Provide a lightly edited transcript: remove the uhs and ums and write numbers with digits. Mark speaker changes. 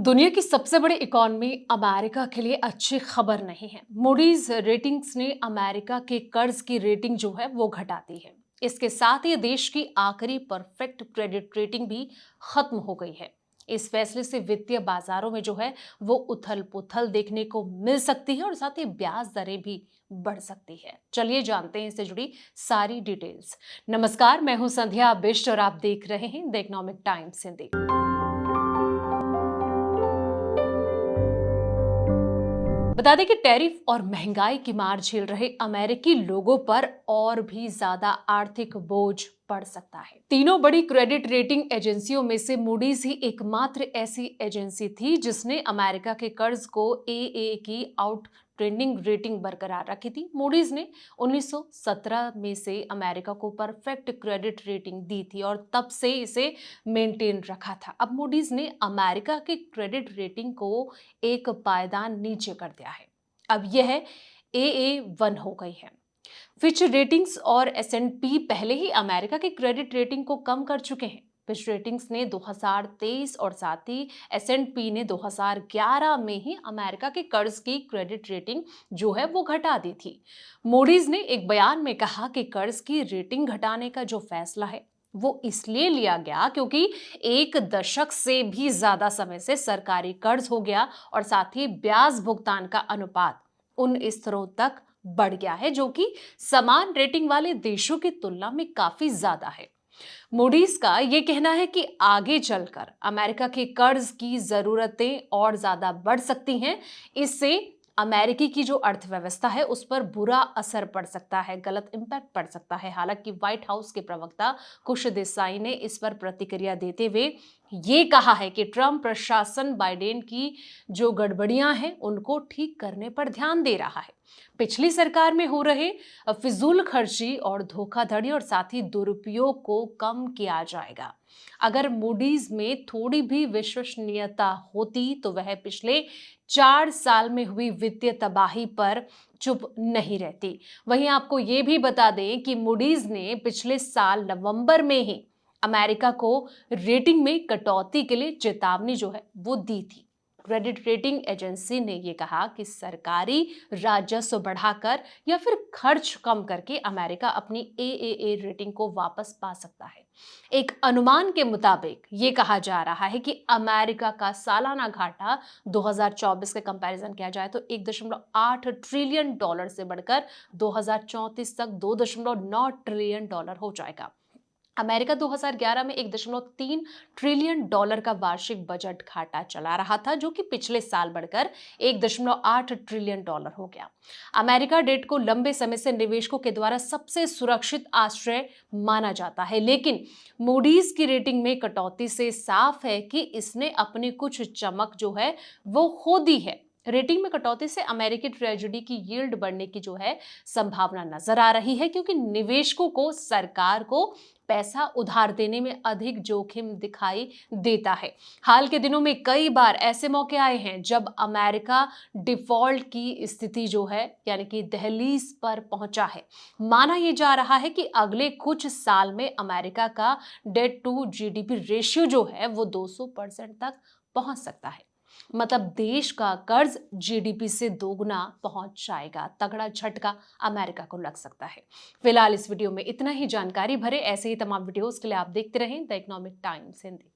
Speaker 1: दुनिया की सबसे बड़ी इकॉनमी अमेरिका के लिए अच्छी खबर नहीं है। मूडीज रेटिंग्स ने अमेरिका के कर्ज की रेटिंग जो है वो घटा दी है। इसके साथ ही देश की आखिरी परफेक्ट क्रेडिट रेटिंग भी खत्म हो गई है। इस फैसले से वित्तीय बाजारों में जो है वो उथल पुथल देखने को मिल सकती है और साथ ही ब्याज दरें भी बढ़ सकती है। चलिए जानते हैं इससे जुड़ी सारी डिटेल्स। नमस्कार, मैं हूं संध्या बिष्ट और आप देख रहे हैं द इकोनॉमिक टाइम्स हिंदी। बता दें कि टैरिफ और महंगाई की मार झेल रहे अमेरिकी लोगों पर और भी ज्यादा आर्थिक बोझ पड़ सकता है। तीनों बड़ी क्रेडिट रेटिंग एजेंसियों में से मूडीज ही एकमात्र ऐसी एजेंसी थी जिसने अमेरिका के कर्ज को AA की आउट ट्रेंडिंग रेटिंग बरकरार रखी थी। मूडीज ने 1917 में से अमेरिका को परफेक्ट क्रेडिट रेटिंग दी थी और तब से इसे मेंटेन रखा था। अब मूडीज ने अमेरिका की क्रेडिट रेटिंग को एक पायदान नीचे कर दिया है। अब यह AA1 हो गई है। फिच रेटिंग्स और S&P पहले ही अमेरिका की क्रेडिट रेटिंग को कम कर चुके हैं। फिच रेटिंग्स ने 2023 और साथ ही S&P ने 2011 में ही अमेरिका के कर्ज की क्रेडिट रेटिंग जो है वो घटा दी थी। मूडीज ने एक बयान में कहा कि कर्ज की रेटिंग घटाने का जो फैसला है वो इसलिए लिया गया क्योंकि एक दशक से भी ज्यादा समय से सरकारी कर्ज हो गया और साथ ही ब्याज भुगतान का अनुपात उन स्तरों तक बढ़ गया है जो कि समान रेटिंग वाले देशों की तुलना में काफी ज्यादा है। मूडीज का यह कहना है कि आगे चलकर अमेरिका के कर्ज की जरूरतें और ज्यादा बढ़ सकती हैं। इससे अमेरिकी की जो अर्थव्यवस्था है उस पर बुरा असर पड़ सकता है, गलत इंपैक्ट पड़ सकता है। हालांकि व्हाइट हाउस के प्रवक्ता कुश देसाई ने इस पर प्रतिक्रिया देते हुए ये कहा है कि ट्रंप प्रशासन बाइडेन की जो गड़बड़ियां हैं उनको ठीक करने पर ध्यान दे रहा है। पिछली सरकार में हो रहे फिजूल खर्ची और धोखाधड़ी और साथ ही दुरुपयोग को कम किया जाएगा। अगर मूडीज में थोड़ी भी विश्वसनीयता होती तो वह पिछले 4 साल में हुई वित्तीय तबाही पर चुप नहीं रहती। वहीं आपको ये भी बता दें कि मूडीज ने पिछले साल नवंबर में ही अमेरिका को रेटिंग में कटौती के लिए चेतावनी जो है वो दी थी। क्रेडिट रेटिंग एजेंसी ने यह कहा कि सरकारी राजस्व बढ़ाकर या फिर खर्च कम करके अमेरिका अपनी AA रेटिंग को वापस पा सकता है। एक अनुमान के मुताबिक ये कहा जा रहा है कि अमेरिका का सालाना घाटा 2024 के कंपैरिजन किया जाए तो 1.8 ट्रिलियन डॉलर से बढ़कर 2034 तक 2.9 ट्रिलियन डॉलर हो जाएगा। अमेरिका 2011 में 1.3 ट्रिलियन डॉलर का वार्षिक बजट घाटा चला रहा था जो कि पिछले साल बढ़कर 1.8 ट्रिलियन डॉलर हो गया। अमेरिका डेट को लंबे समय से निवेशकों के द्वारा सबसे सुरक्षित आश्रय माना जाता है, लेकिन मूडीज की रेटिंग में कटौती से साफ है कि इसने अपनी कुछ चमक जो है वो खो दी है। रेटिंग में कटौती से अमेरिकी ट्रेजरी की यील्ड बढ़ने की जो है संभावना नजर आ रही है क्योंकि निवेशकों को सरकार को पैसा उधार देने में अधिक जोखिम दिखाई देता है। हाल के दिनों में कई बार ऐसे मौके आए हैं जब अमेरिका डिफॉल्ट की स्थिति जो है यानी कि दहलीज पर पहुंचा है। माना यह जा रहा है कि अगले कुछ साल में अमेरिका का डेट टू GDP रेशियो जो है वो 200% तक पहुंच सकता है। मतलब देश का कर्ज GDP से दोगुना पहुंच जाएगा। तगड़ा झटका अमेरिका को लग सकता है। फिलहाल इस वीडियो में इतना ही। जानकारी भरे ऐसे ही तमाम वीडियोस के लिए आप देखते रहें द इकोनॉमिक टाइम्स हिंदी।